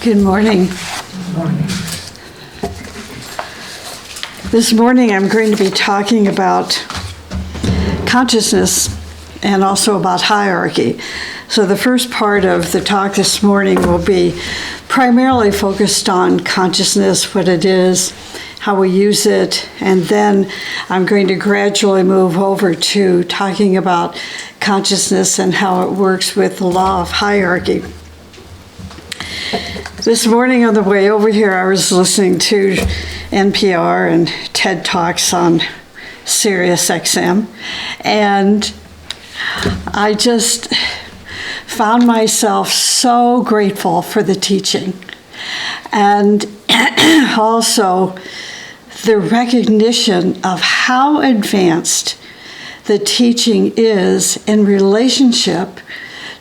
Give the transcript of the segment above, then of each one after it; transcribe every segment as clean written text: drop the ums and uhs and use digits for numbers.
Good morning. Good morning. This morning I'm going to be talking about consciousness and also about hierarchy. So the first part of the talk this morning will be primarily focused on consciousness, what it is, how we use it, and then I'm going to gradually move over to talking about consciousness and how it works with the law of hierarchy. This morning on the way over here, I was listening to NPR and TED Talks on Sirius XM, and I just found myself so grateful for the teaching, and also the recognition of how advanced the teaching is in relationship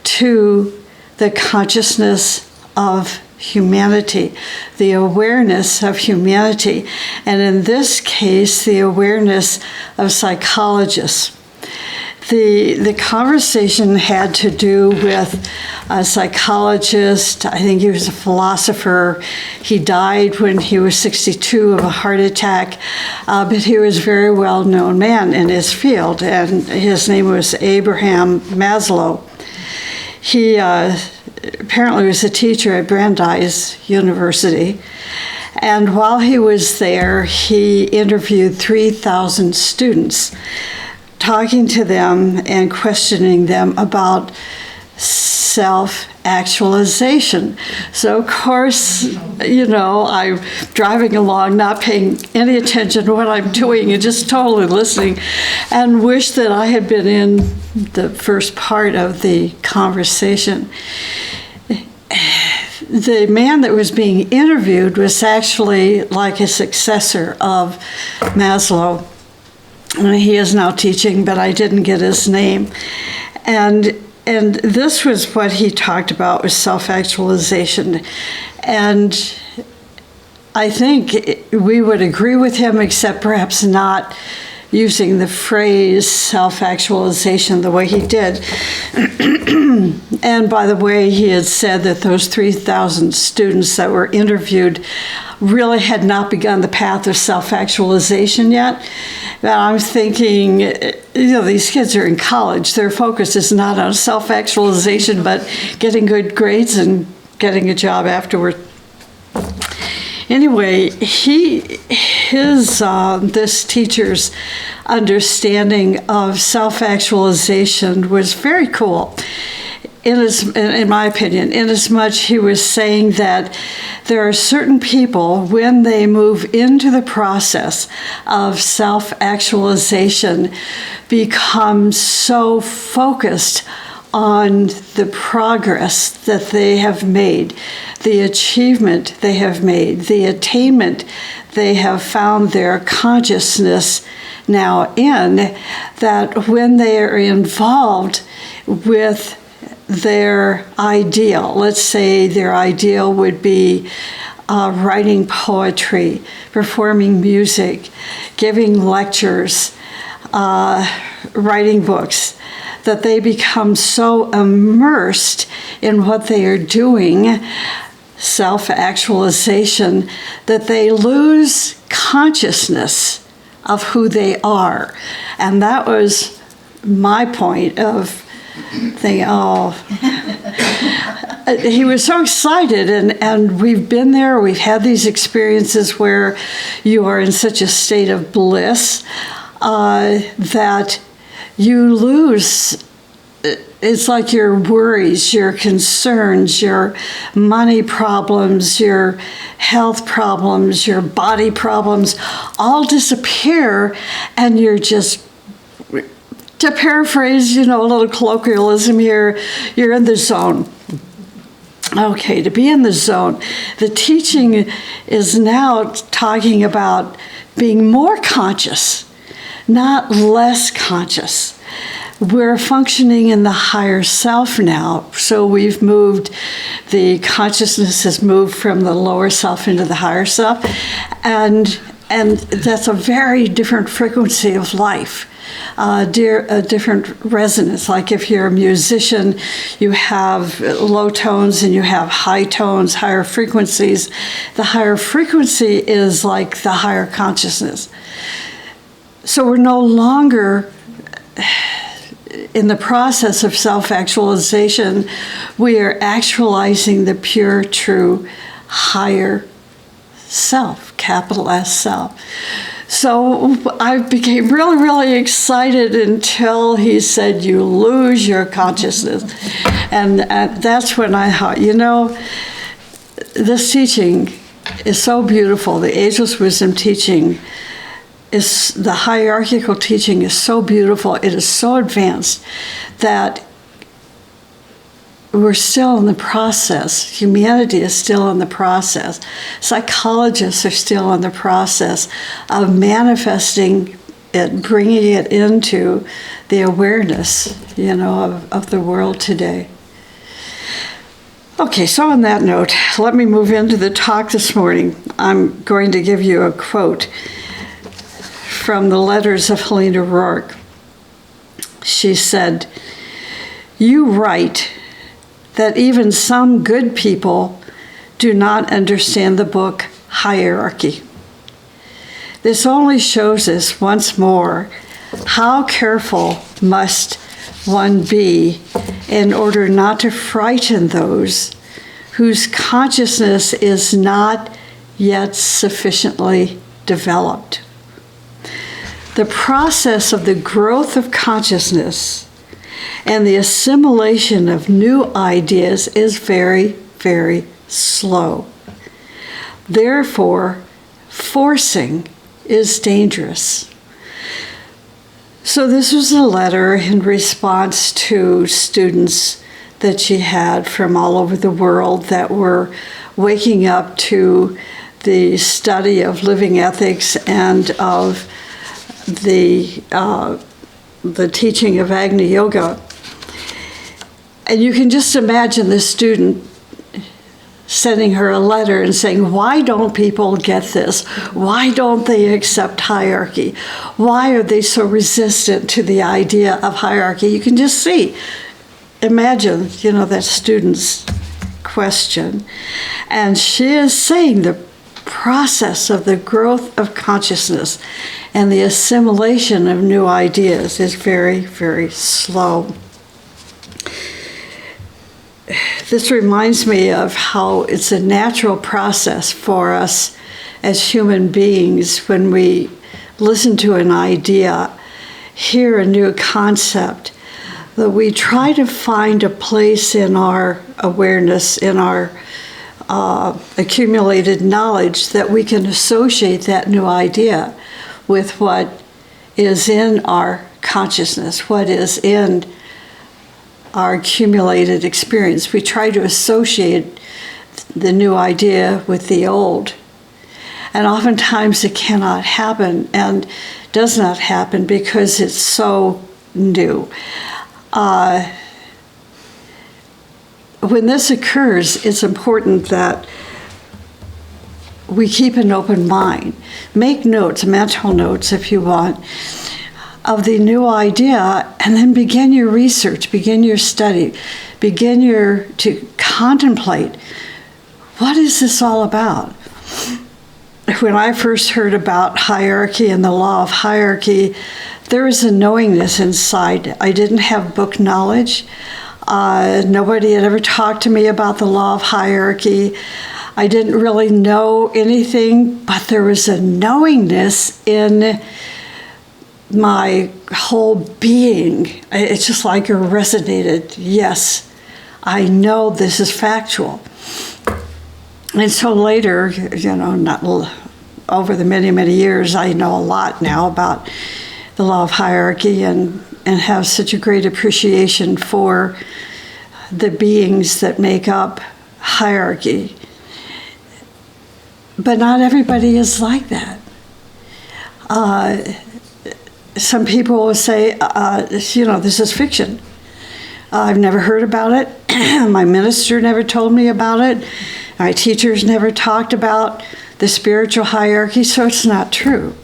to the consciousness of humanity, the awareness of humanity, and in this case, the awareness of psychologists. The conversation had to do with a psychologist. I think he was a philosopher. He died when he was 62 of a heart attack, but he was a very well-known man in his field, and his name was Abraham Maslow. He apparently was a teacher at Brandeis University, and while he was there, he interviewed 3,000 students, talking to them and questioning them about self-actualization. So, of course, I'm driving along, not paying any attention to what I'm doing and just totally listening, and wish that I had been in the first part of the conversation. The man that was being interviewed was actually like a successor of Maslow. He is now teaching, but I didn't get his name. And this was what he talked about, was self-actualization. And I think we would agree with him, except perhaps not using the phrase self-actualization the way he did. And by the way, he had said that those 3,000 students that were interviewed really had not begun the path of self-actualization yet. But I'm thinking, these kids are in college. Their focus is not on self-actualization, but getting good grades and getting a job afterward. Anyway, this teacher's understanding of self-actualization was very cool, in my opinion, inasmuch he was saying that there are certain people, when they move into the process of self-actualization, become so focused on the progress that they have made, the achievement they have made, the attainment they have found their consciousness now in, that when they are involved with their ideal, let's say their ideal would be writing poetry, performing music, giving lectures, writing books, that they become so immersed in what they are doing, self-actualization, that they lose consciousness of who they are. And that was my point of thinking, he was so excited, and we've been there, we've had these experiences where you are in such a state of bliss that you lose, it's like your worries, your concerns, your money problems, your health problems, your body problems, all disappear, and you're just, to paraphrase, a little colloquialism here, you're in the zone. Okay, to be in the zone. The teaching is now talking about being more conscious, not less conscious. We're functioning in the higher self now. So we've moved, the consciousness has moved from the lower self into the higher self. And And that's a very different frequency of life, a different resonance. Like if you're a musician, you have low tones and you have high tones, higher frequencies. The higher frequency is like the higher consciousness. So we're no longer in the process of self-actualization. We are actualizing the pure, true, higher self, capital S self. So I became really, really excited until he said, you lose your consciousness. And that's when I thought, this teaching is so beautiful. The Ageless Wisdom teaching is, the hierarchical teaching is so beautiful. It is so advanced that we're still in the process. Humanity is still in the process. Psychologists are still in the process of manifesting it, bringing it into the awareness, of the world today. Okay, so on that note, let me move into the talk this morning. I'm going to give you a quote from the Letters of Helena Roerich. She said, "You write that even some good people do not understand the book Hierarchy. This only shows us once more how careful must one be in order not to frighten those whose consciousness is not yet sufficiently developed. The process of the growth of consciousness and the assimilation of new ideas is very, very slow. Therefore, forcing is dangerous." So this was a letter in response to students that she had from all over the world that were waking up to the study of living ethics and of the teaching of Agni Yoga. And you can just imagine the student sending her a letter and saying, why don't people get this? Why don't they accept hierarchy? Why are they so resistant to the idea of hierarchy? You can just imagine, that student's question. And she is saying the process of the growth of consciousness and the assimilation of new ideas is very, very slow. This reminds me of how it's a natural process for us as human beings when we listen to an idea, hear a new concept, that we try to find a place in our awareness, in our accumulated knowledge, that we can associate that new idea with what is in our consciousness, what is in our accumulated experience. We try to associate the new idea with the old. And oftentimes it cannot happen and does not happen because it's so new. When this occurs, it's important that we keep an open mind. Make notes, mental notes if you want, of the new idea, and then begin your research, begin your study, to contemplate, what is this all about? When I first heard about hierarchy and the law of hierarchy, there was a knowingness inside. I didn't have book knowledge. Nobody had ever talked to me about the law of hierarchy. I didn't really know anything, but there was a knowingness in my whole being. It's just like it resonated. Yes, I know this is factual. And so later, not over the many, many years, I know a lot now about the law of hierarchy and have such a great appreciation for the beings that make up hierarchy. But not everybody is like that. Some people will say, this is fiction. I've never heard about it. My minister never told me about it. My teachers never talked about the spiritual hierarchy, so it's not true.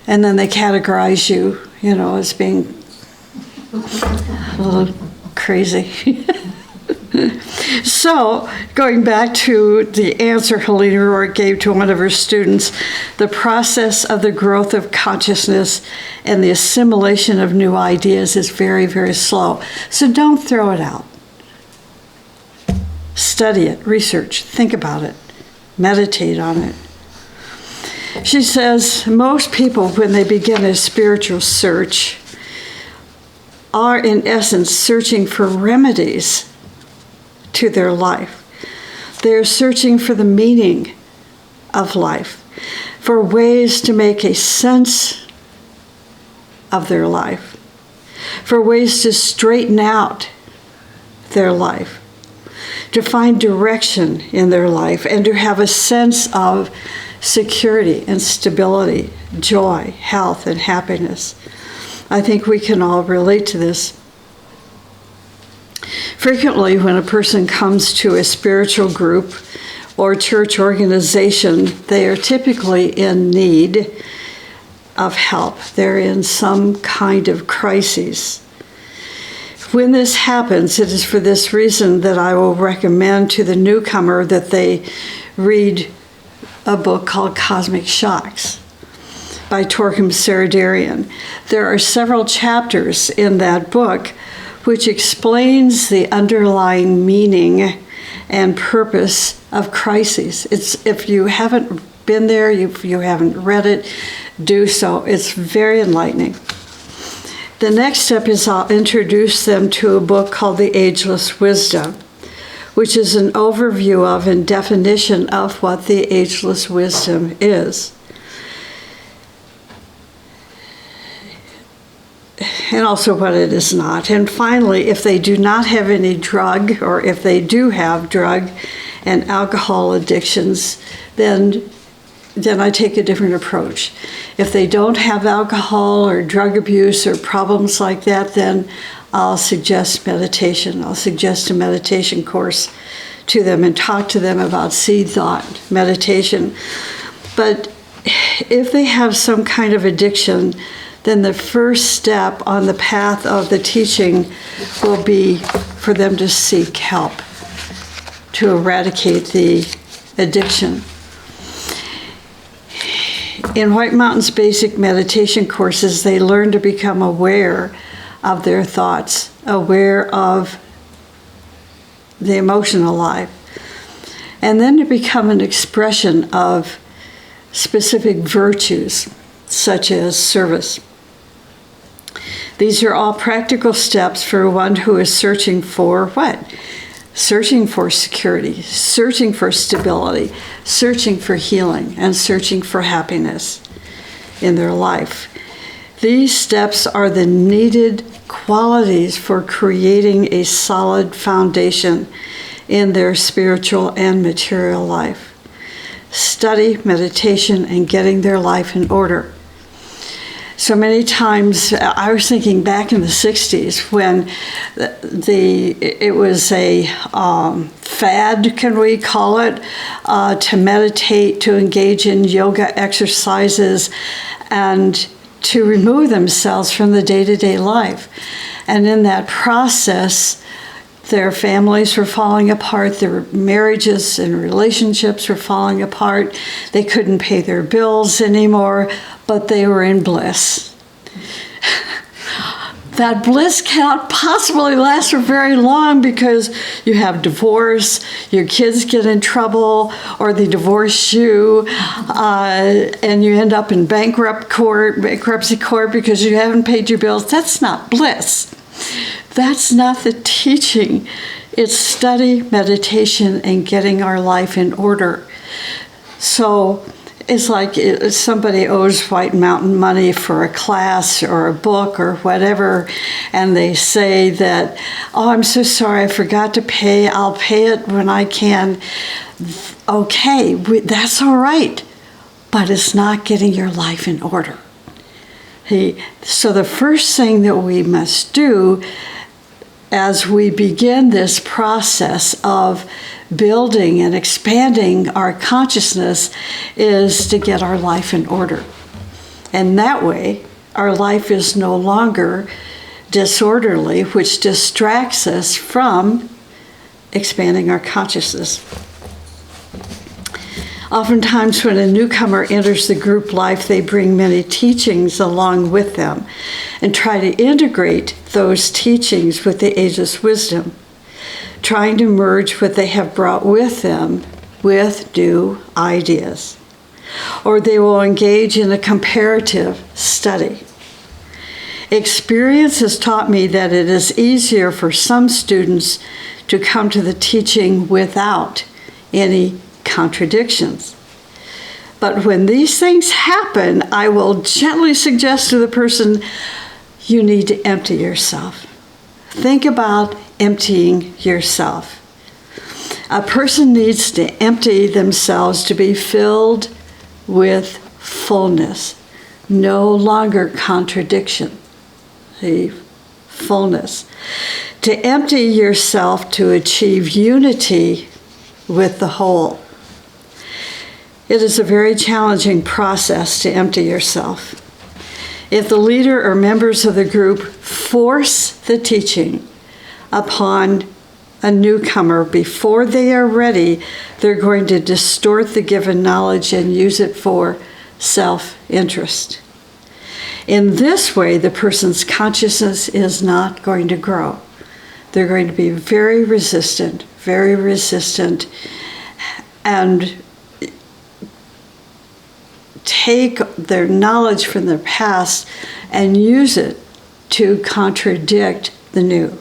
And then they categorize you, as being a little crazy. So, going back to the answer Helena Roerich gave to one of her students, the process of the growth of consciousness and the assimilation of new ideas is very, very slow. So don't throw it out. Study it, research, think about it, meditate on it. She says, most people, when they begin a spiritual search, are in essence searching for remedies to their life. They're searching for the meaning of life, for ways to make a sense of their life, for ways to straighten out their life, to find direction in their life, and to have a sense of security and stability, joy, health, and happiness. I think we can all relate to this. Frequently, when a person comes to a spiritual group or church organization, they are typically in need of help. They're in some kind of crisis. When this happens, it is for this reason that I will recommend to the newcomer that they read a book called Cosmic Shocks by Torquem Saradarian. There are several chapters in that book which explains the underlying meaning and purpose of crises. If you haven't been there, if you haven't read it, do so. It's very enlightening. The next step is I'll introduce them to a book called The Ageless Wisdom, which is an overview of and definition of what the ageless wisdom is. And also what it is not. And finally, if they do not have any drug, or if they do have drug and alcohol addictions, then I take a different approach. If they don't have alcohol or drug abuse or problems like that, then I'll suggest meditation. I'll suggest a meditation course to them and talk to them about seed thought meditation. But if they have some kind of addiction, then the first step on the path of the teaching will be for them to seek help to eradicate the addiction. In White Mountain's basic meditation courses, they learn to become aware of their thoughts, aware of the emotional life, and then to become an expression of specific virtues, such as service. These are all practical steps for one who is searching for what? Searching for security, searching for stability, searching for healing, and searching for happiness in their life. These steps are the needed qualities for creating a solid foundation in their spiritual and material life. Study, meditation, and getting their life in order. So many times, I was thinking back in the 60s when it was a fad, can we call it, to meditate, to engage in yoga exercises, and to remove themselves from the day-to-day life. And in that process, their families were falling apart, their marriages and relationships were falling apart, they couldn't pay their bills anymore, but they were in bliss. That bliss can't possibly last for very long because you have divorce, your kids get in trouble, or they divorce you, and you end up in bankruptcy court because you haven't paid your bills. That's not bliss. That's not the teaching. It's study, meditation, and getting our life in order. So it's like somebody owes White Mountain money for a class or a book or whatever, and they say that, oh, I'm so sorry, I forgot to pay. I'll pay it when I can. Okay, that's all right, but it's not getting your life in order. So the first thing that we must do as we begin this process of building and expanding our consciousness is to get our life in order. And that way, our life is no longer disorderly, which distracts us from expanding our consciousness. Oftentimes, when a newcomer enters the group life, they bring many teachings along with them and try to integrate those teachings with the ageless wisdom, trying to merge what they have brought with them with new ideas. Or they will engage in a comparative study. Experience has taught me that it is easier for some students to come to the teaching without any contradictions. But when these things happen, I will gently suggest to the person, you need to empty yourself. Think about emptying yourself. A person needs to empty themselves to be filled with fullness, no longer contradiction. The fullness. To empty yourself to achieve unity with the whole. It is a very challenging process to empty yourself. If the leader or members of the group force the teaching upon a newcomer before they are ready, they're going to distort the given knowledge and use it for self-interest. In this way, the person's consciousness is not going to grow. They're going to be very resistant, and take their knowledge from their past and use it to contradict the new.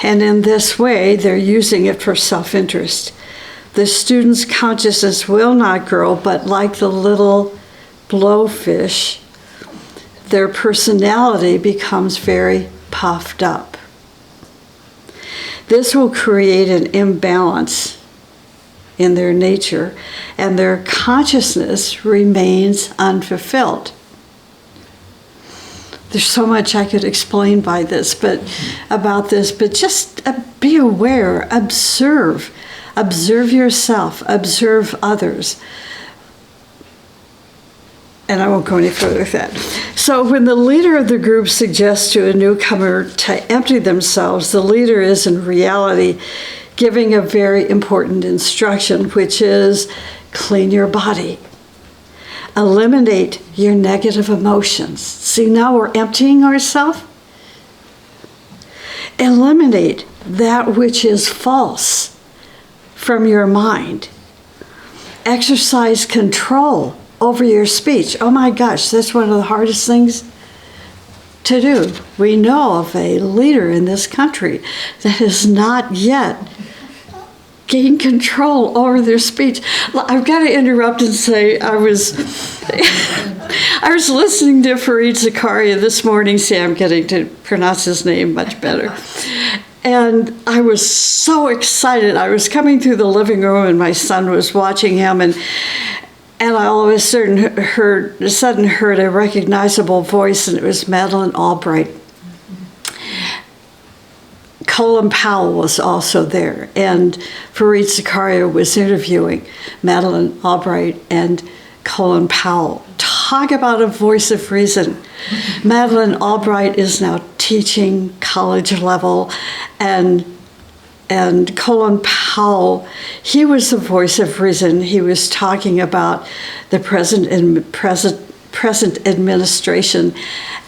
And in this way, they're using it for self-interest. The student's consciousness will not grow, but like the little blowfish, their personality becomes very puffed up. This will create an imbalance in their nature, and their consciousness remains unfulfilled. There's so much I could explain about this, but just be aware, observe yourself, observe others. And I won't go any further with that. So when the leader of the group suggests to a newcomer to empty themselves, the leader is in reality giving a very important instruction, which is clean your body. Eliminate your negative emotions. See, now we're emptying ourselves. Eliminate that which is false from your mind. Exercise control over your speech. Oh my gosh, that's one of the hardest things to do. We know of a leader in this country that has not yet gained control over their speech. I've got to interrupt and say I was listening to Fareed Zakaria this morning. See, I'm getting to pronounce his name much better. And I was so excited. I was coming through the living room and my son was watching him, and I all of a sudden heard a recognizable voice, and it was Madeleine Albright. Colin Powell was also there, and Fareed Zakaria was interviewing Madeleine Albright and Colin Powell. Talk about a voice of reason. Madeleine Albright is now teaching college level, and Colin Powell, he was the voice of reason. He was talking about the present administration,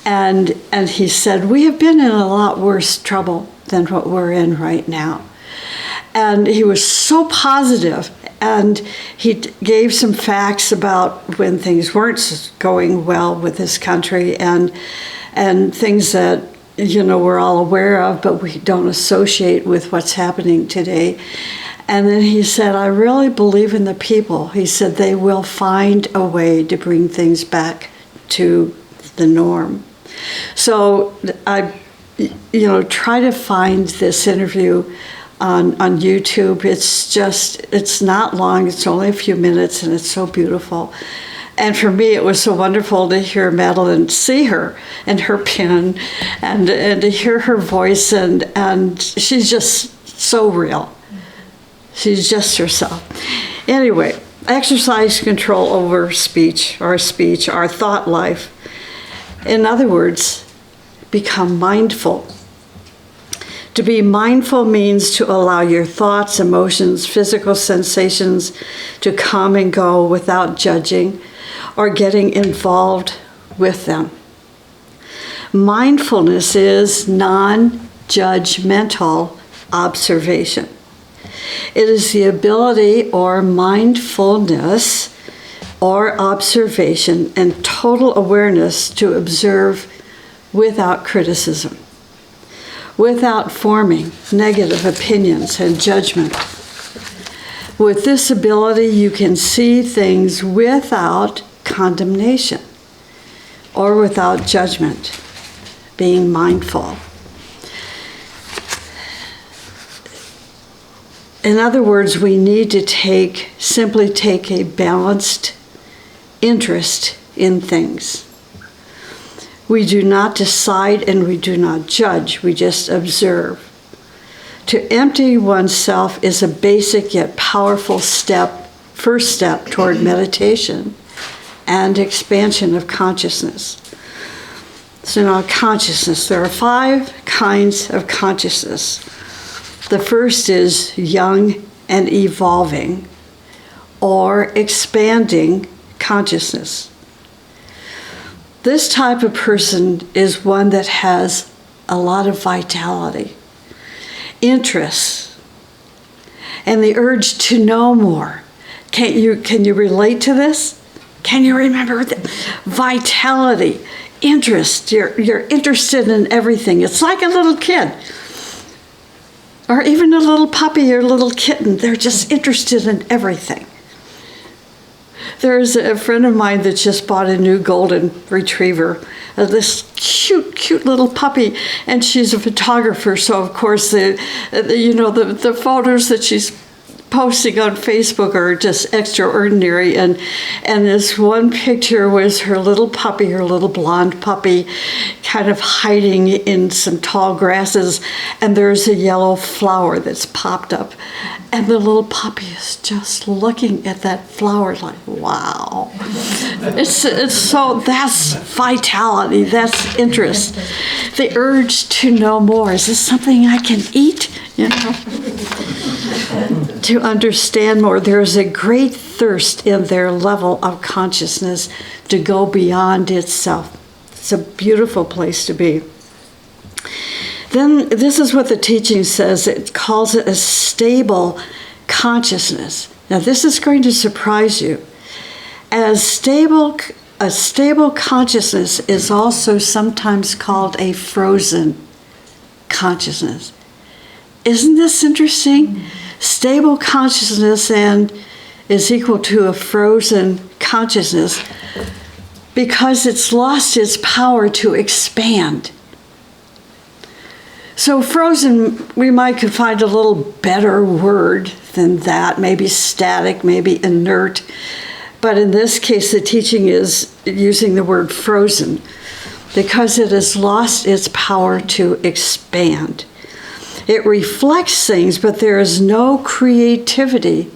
and he said, we have been in a lot worse trouble than what we're in right now. And he was so positive, and he gave some facts about when things weren't going well with this country, and things that we're all aware of, but we don't associate with what's happening today. And then he said, I really believe in the people. He said they will find a way to bring things back to the norm. So I try to find this interview on YouTube. It's not long, it's only a few minutes, and it's so beautiful. And for me, it was so wonderful to hear Madeline, see her and her pen, and to hear her voice, and she's just so real. She's just herself. Anyway, exercise control over speech, our thought life. In other words, become mindful. To be mindful means to allow your thoughts, emotions, physical sensations to come and go without judging or getting involved with them. Mindfulness is non-judgmental observation. It is the ability or mindfulness or observation and total awareness to observe without criticism, without forming negative opinions and judgment. With this ability, you can see things without condemnation or without judgment, being mindful. In other words, we need to simply take a balanced interest in things. We do not decide and we do not judge, we just observe. To empty oneself is a basic yet powerful first step toward meditation and expansion of consciousness. So now consciousness, there are 5 kinds of consciousness. The first is young and evolving or expanding consciousness. This type of person is one that has a lot of vitality, interest, and the urge to know more. Can you relate to this? Can you remember that? Vitality, interest, you're interested in everything. It's like a little kid. Or even a little puppy or a little kitten. They're just interested in everything. There's a friend of mine that just bought a new golden retriever, this cute little puppy, and she's a photographer, so of course the photos that she's posting on Facebook are just extraordinary, and this one picture was her little puppy, her little blonde puppy, kind of hiding in some tall grasses, and there's a yellow flower that's popped up, and the little puppy is just looking at that flower like, wow. It's so, that's vitality, that's interest, the urge to know more. Is this something I can eat? To understand more. There's a great thirst in their level of consciousness to go beyond itself. It's a beautiful place to be. Then this is what the teaching says. It calls it a stable consciousness. Now this is going to surprise you. A stable consciousness is also sometimes called a frozen consciousness. Isn't this interesting? Stable consciousness is equal to a frozen consciousness because it's lost its power to expand. So frozen, we could find a little better word than that, maybe static, maybe inert. But in this case, the teaching is using the word frozen because it has lost its power to expand. It reflects things, but there is no creativity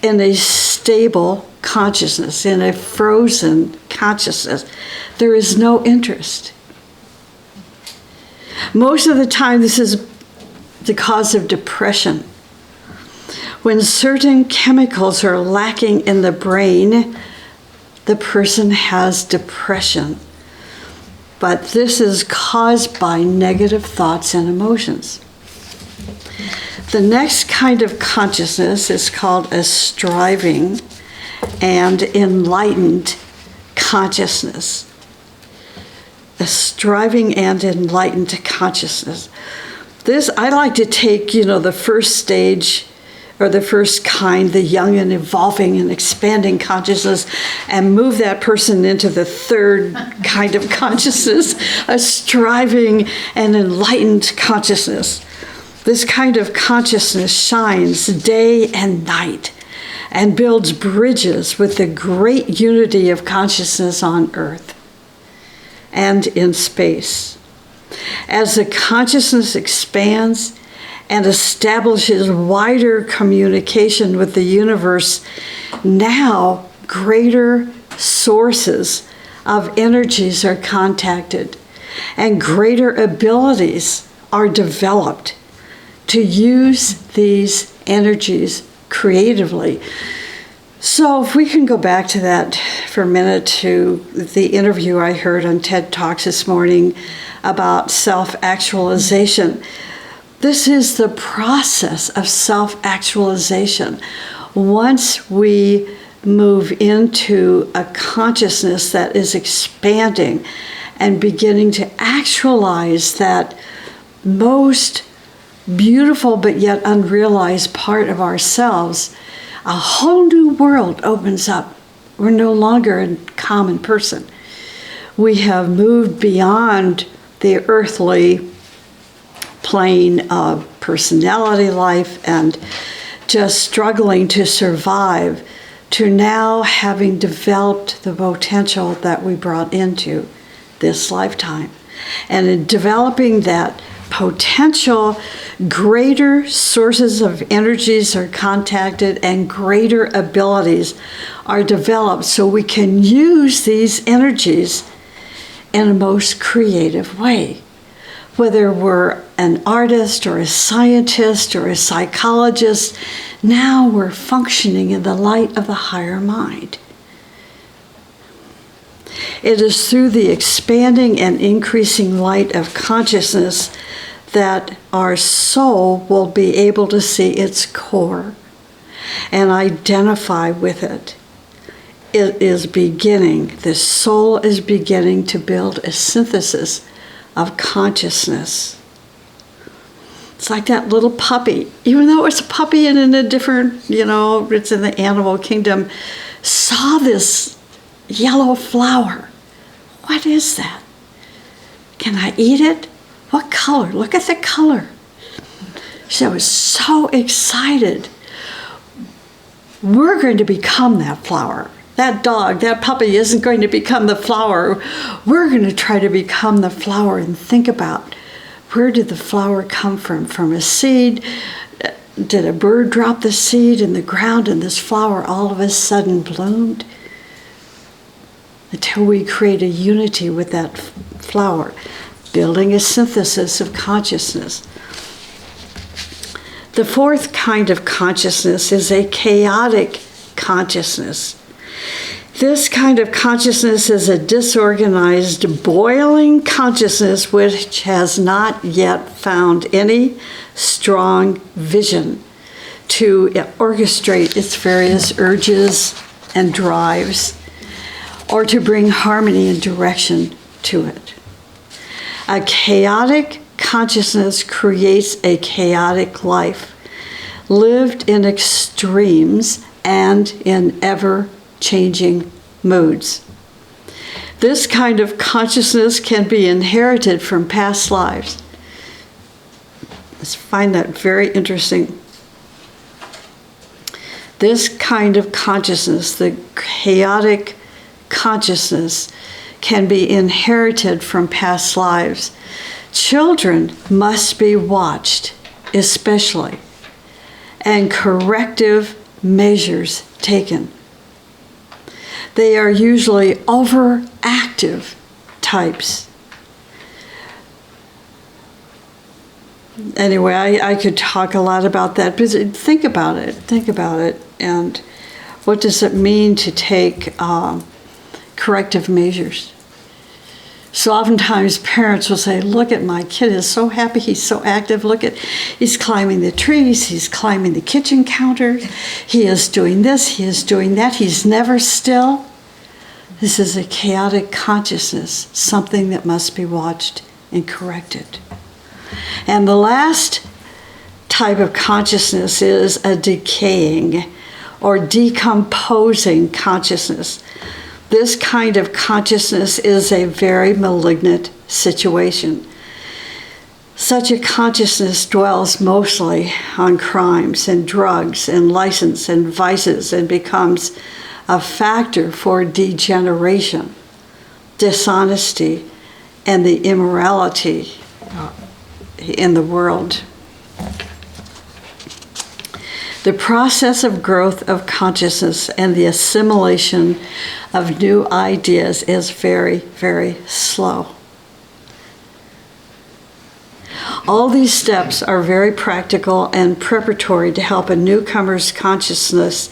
in a stable consciousness, in a frozen consciousness. There is no interest. Most of the time, this is the cause of depression. When certain chemicals are lacking in the brain, the person has depression. But this is caused by negative thoughts and emotions. The next kind of consciousness is called a striving and enlightened consciousness. A striving and enlightened consciousness. This, I like to take, the first stage or the first kind, the young and evolving and expanding consciousness, and move that person into the third kind of consciousness, a striving and enlightened consciousness. This kind of consciousness shines day and night and builds bridges with the great unity of consciousness on earth and in space. As the consciousness expands and establishes wider communication with the universe, now greater sources of energies are contacted and greater abilities are developed to use these energies creatively. So if we can go back to that for a minute, to the interview I heard on TED Talks this morning about self-actualization. This is the process of self-actualization. Once we move into a consciousness that is expanding and beginning to actualize that most beautiful but yet unrealized part of ourselves, a whole new world opens up. We're no longer a common person. We have moved beyond the earthly plane of personality life and just struggling to survive, to now having developed the potential that we brought into this lifetime. And in developing that potential, greater sources of energies are contacted and greater abilities are developed, so we can use these energies in a most creative way. Whether we're an artist or a scientist or a psychologist, now we're functioning in the light of the higher mind. It is through the expanding and increasing light of consciousness that our soul will be able to see its core and identify with it. It is beginning, the soul is beginning to build a synthesis of consciousness. It's like that little puppy, even though it's a puppy and in a different, it's in the animal kingdom, saw this yellow flower. What is that? Can I eat it? What color? Look at the color. She was so excited. We're going to become that flower. That dog, that puppy isn't going to become the flower. We're going to try to become the flower and think about, where did the flower come from? From a seed? Did a bird drop the seed in the ground and this flower all of a sudden bloomed? Until we create a unity with that flower, building a synthesis of consciousness. The fourth kind of consciousness is a chaotic consciousness. This kind of consciousness is a disorganized, boiling consciousness which has not yet found any strong vision to orchestrate its various urges and drives, or to bring harmony and direction to it. A chaotic consciousness creates a chaotic life, lived in extremes and in ever-changing moods. This kind of consciousness can be inherited from past lives. I find that very interesting. This kind of consciousness, the chaotic consciousness, can be inherited from past lives. Children must be watched, especially, and corrective measures taken. They are usually overactive types. Anyway, I could talk a lot about that, but think about it, and what does it mean to take corrective measures? So oftentimes parents will say, look at my kid is so happy, he's so active, he's climbing the trees, he's climbing the kitchen counter, he is doing this, he is doing that, he's never still. This is a chaotic consciousness, something that must be watched and corrected. And the last type of consciousness is a decaying or decomposing consciousness. This kind of consciousness is a very malignant situation. Such a consciousness dwells mostly on crimes and drugs and license and vices and becomes a factor for degeneration, dishonesty, and the immorality in the world. The process of growth of consciousness and the assimilation of new ideas is very, very slow. All these steps are very practical and preparatory to help a newcomer's consciousness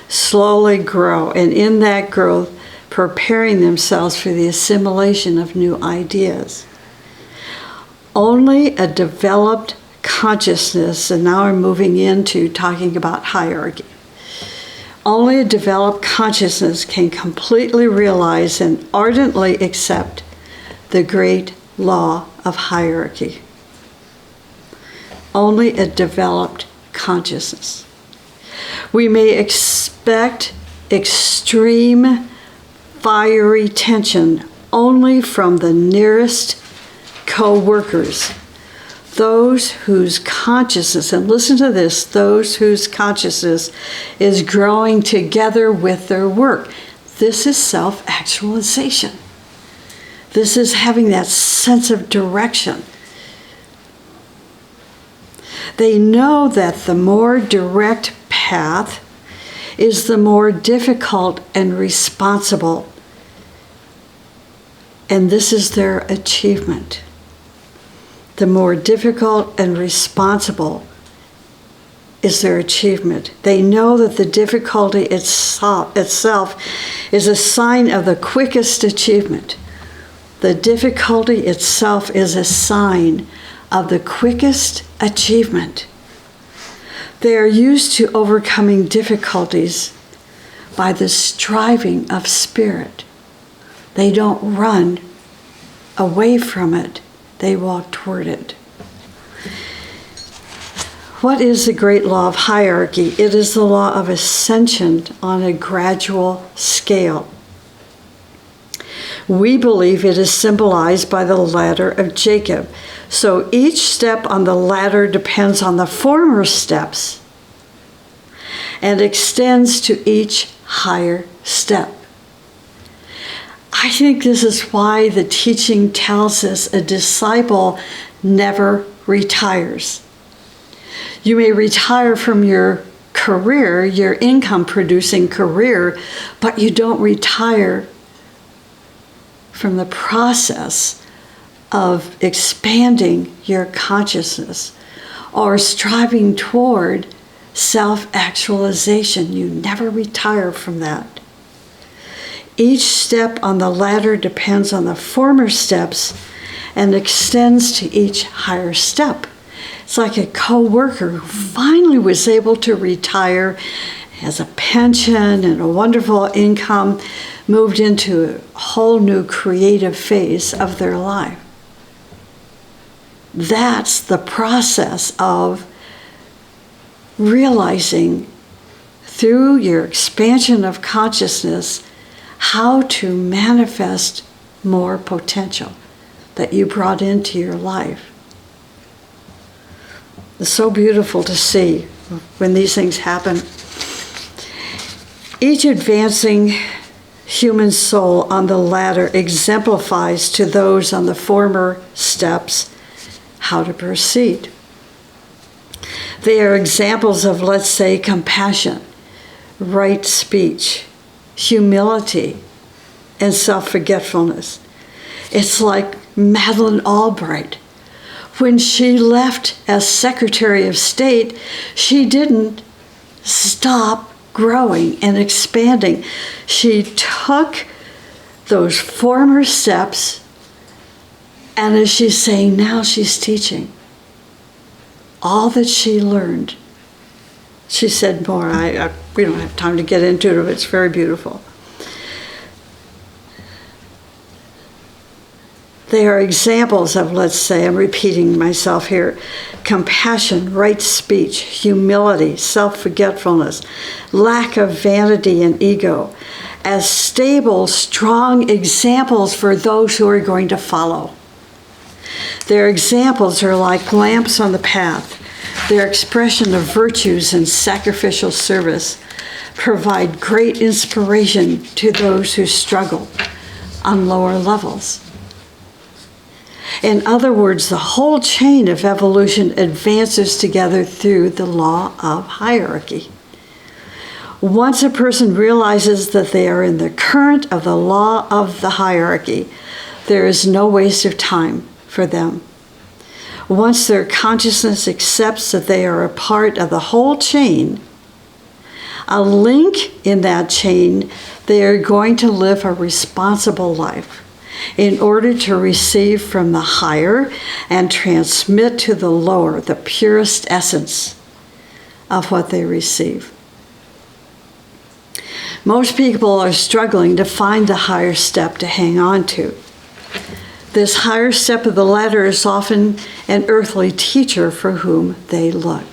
slowly grow, and in that growth, preparing themselves for the assimilation of new ideas. Only a developed consciousness, and now I'm moving into talking about hierarchy. Only a developed consciousness can completely realize and ardently accept the great law of hierarchy. Only a developed consciousness. We may expect extreme fiery tension only from the nearest co-workers, those whose consciousness, and listen to this, those whose consciousness is growing together with their work. This is self-actualization. This is having that sense of direction. They know that the more direct path is the more difficult and responsible. And this is their achievement. The more difficult and responsible is their achievement. They know that the difficulty itself is a sign of the quickest achievement. The difficulty itself is a sign of the quickest achievement. They are used to overcoming difficulties by the striving of spirit. They don't run away from it. They walk toward it. What is the great law of hierarchy? It is the law of ascension on a gradual scale. We believe it is symbolized by the ladder of Jacob. So each step on the ladder depends on the former steps and extends to each higher step. I think this is why the teaching tells us a disciple never retires. You may retire from your career, your income-producing career, but you don't retire from the process of expanding your consciousness or striving toward self-actualization. You never retire from that. Each step on the ladder depends on the former steps and extends to each higher step. It's like a co-worker who finally was able to retire, has a pension and a wonderful income, moved into a whole new creative phase of their life. That's the process of realizing through your expansion of consciousness how to manifest more potential that you brought into your life. It's so beautiful to see when these things happen. Each advancing human soul on the ladder exemplifies to those on the former steps how to proceed. They are examples of, let's say, compassion, right speech, humility, and self-forgetfulness. It's like Madeleine Albright. When she left as Secretary of State, she didn't stop growing and expanding. She took those former steps, and as she's saying now, she's teaching. All that she learned. She said more. We don't have time to get into it, but it's very beautiful. They are examples of, let's say, I'm repeating myself here, compassion, right speech, humility, self-forgetfulness, lack of vanity and ego, as stable, strong examples for those who are going to follow. Their examples are like lamps on the path. Their expression of virtues and sacrificial service provide great inspiration to those who struggle on lower levels. In other words, the whole chain of evolution advances together through the law of hierarchy. Once a person realizes that they are in the current of the law of the hierarchy, there is no waste of time for them. Once their consciousness accepts that they are a part of the whole chain, a link in that chain, they are going to live a responsible life in order to receive from the higher and transmit to the lower the purest essence of what they receive. Most people are struggling to find the higher step to hang on to. This higher step of the ladder is often an earthly teacher for whom they look.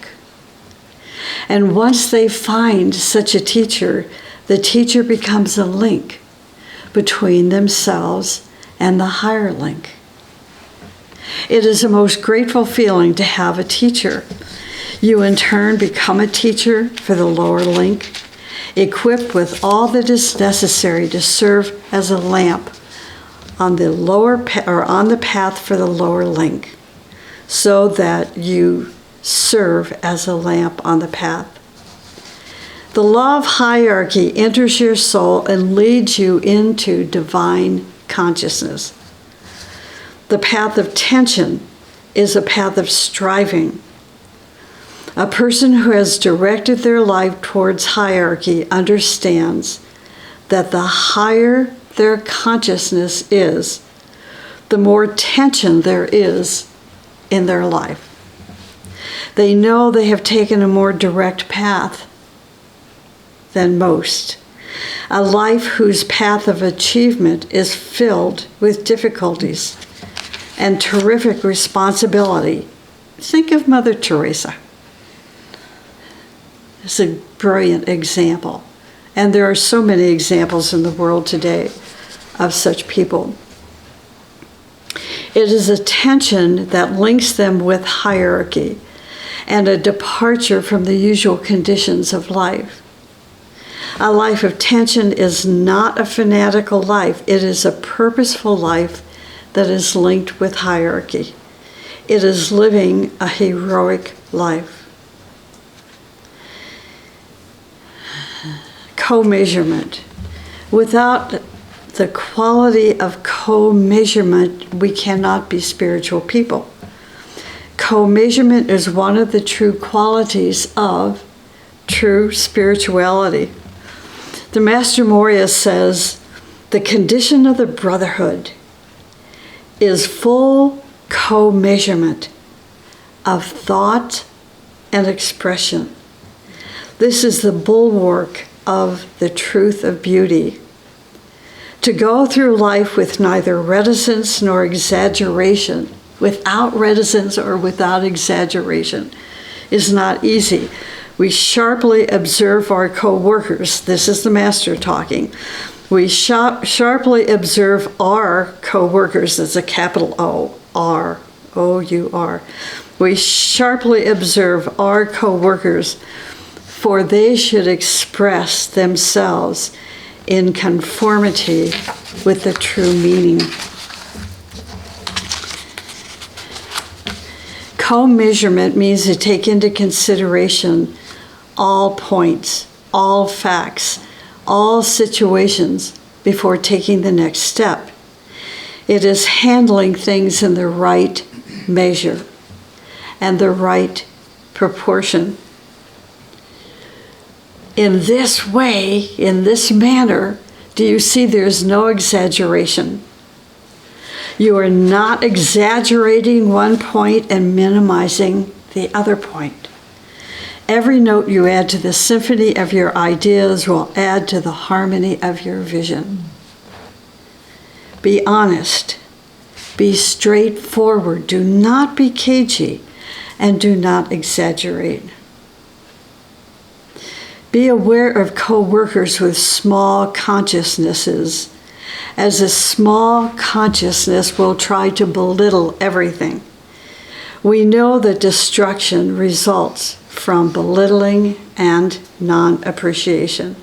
And once they find such a teacher, the teacher becomes a link between themselves and the higher link. It is a most grateful feeling to have a teacher. You in turn become a teacher for the lower link, equipped with all that is necessary to serve as a lamp on the on the path for the lower link, so that you serve as a lamp on the path. The law of hierarchy enters your soul and leads you into divine consciousness. The path of tension is a path of striving. A person who has directed their life towards hierarchy understands that the higher their consciousness is, the more tension there is in their life. They know they have taken a more direct path than most, a life whose path of achievement is filled with difficulties and terrific responsibility. Think of Mother Teresa. It's a brilliant example. And there are so many examples in the world today of such people. It is a tension that links them with hierarchy and a departure from the usual conditions of life. A life of tension is not a fanatical life. It is a purposeful life that is linked with hierarchy. It is living a heroic life. Co-measurement. Without the quality of co-measurement, we cannot be spiritual people. Co-measurement is one of the true qualities of true spirituality. The Master Moria says, the condition of the brotherhood is full co-measurement of thought and expression. This is the bulwark of the truth of beauty. To go through life with neither reticence nor exaggeration, without reticence or without exaggeration, is not easy. We sharply observe our co-workers. This is the Master talking. We sharply observe our co-workers. That's a capital O, R, O-U-R. We sharply observe our co-workers, for they should express themselves in conformity with the true meaning. Co-measurement means to take into consideration all points, all facts, all situations before taking the next step. It is handling things in the right measure and the right proportion. In this way, in this manner, do you see there's no exaggeration? You are not exaggerating one point and minimizing the other point. Every note you add to the symphony of your ideas will add to the harmony of your vision. Be honest. Be straightforward. Do not be cagey, and do not exaggerate. Be aware of co-workers with small consciousnesses as a small consciousness will try to belittle everything. We know that destruction results from belittling and non-appreciation.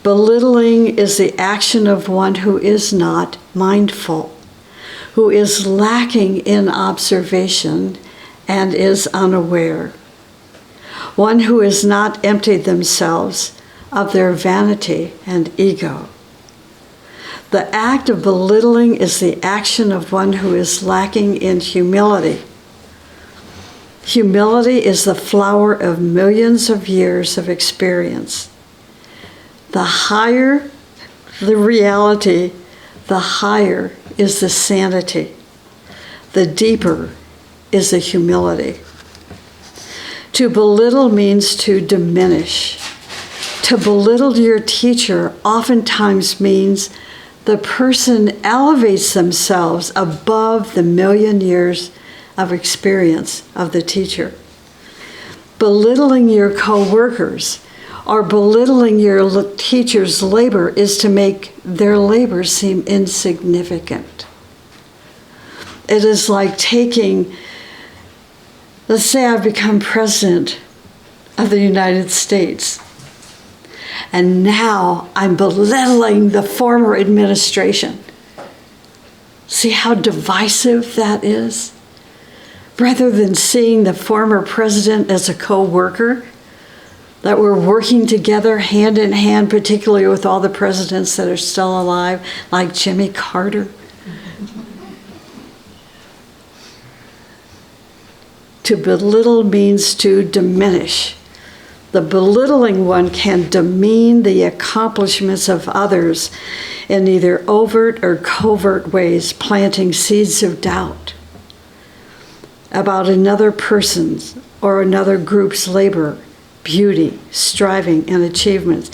Belittling is the action of one who is not mindful, who is lacking in observation and is unaware, one who has not emptied themselves of their vanity and ego. The act of belittling is the action of one who is lacking in humility. Humility is the flower of millions of years of experience. The higher the reality, the higher is the sanity. The deeper is the humility. To belittle means to diminish. To belittle your teacher oftentimes means the person elevates themselves above the million years of experience of the teacher. Belittling your co-workers or belittling your teacher's labor is to make their labor seem insignificant. It is like taking, let's say I've become president of the United States, and now I'm belittling the former administration. See how divisive that is? Rather than seeing the former president as a co-worker, that we're working together hand in hand, particularly with all the presidents that are still alive, like Jimmy Carter. To belittle means to diminish. The belittling one can demean the accomplishments of others in either overt or covert ways, planting seeds of doubt about another person's or another group's labor, beauty, striving, and achievements.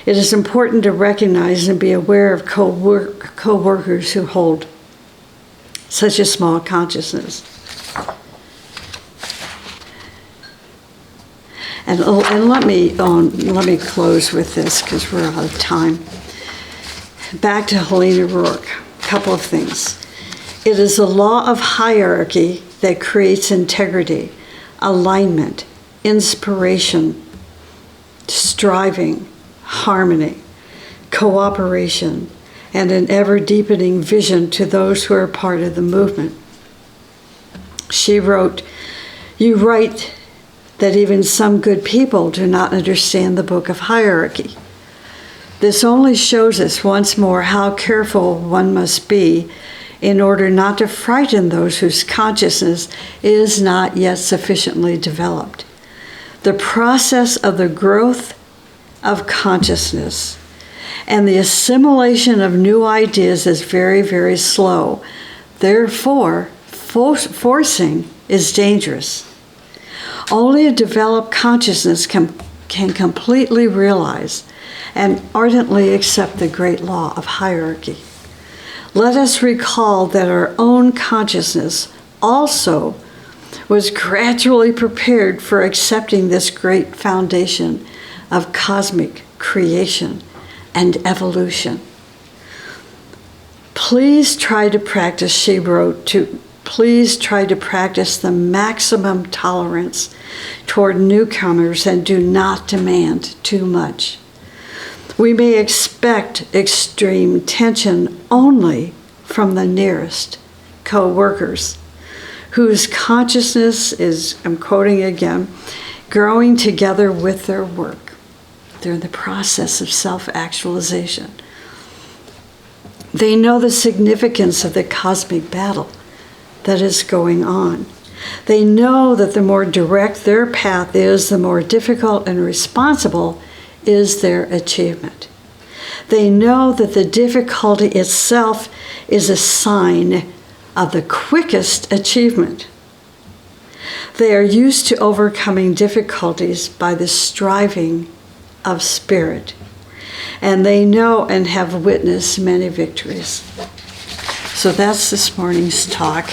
It is important to recognize and be aware of co-workers who hold such a small consciousness. And let me close with this because we're out of time. Back to Helena Roerich, a couple of things. It is a law of hierarchy that creates integrity, alignment, inspiration, striving, harmony, cooperation, and an ever-deepening vision to those who are part of the movement. She wrote, "You write that even some good people do not understand the book of hierarchy. This only shows us once more how careful one must be in order not to frighten those whose consciousness is not yet sufficiently developed. The process of the growth of consciousness and the assimilation of new ideas is very, very slow. Therefore, forcing is dangerous. Only a developed consciousness can completely realize and ardently accept the great law of hierarchy. Let us recall that our own consciousness also was gradually prepared for accepting this great foundation of cosmic creation and evolution. Please try to practice," she wrote, please try to practice the maximum tolerance toward newcomers and do not demand too much. We may expect extreme tension only from the nearest co-workers, whose consciousness is, I'm quoting again, growing together with their work. They're in the process of self-actualization. They know the significance of the cosmic battle that is going on. They know that the more direct their path is, the more difficult and responsible is their achievement. They know that the difficulty itself is a sign of the quickest achievement. They are used to overcoming difficulties by the striving of spirit, and they know and have witnessed many victories. So that's this morning's talk.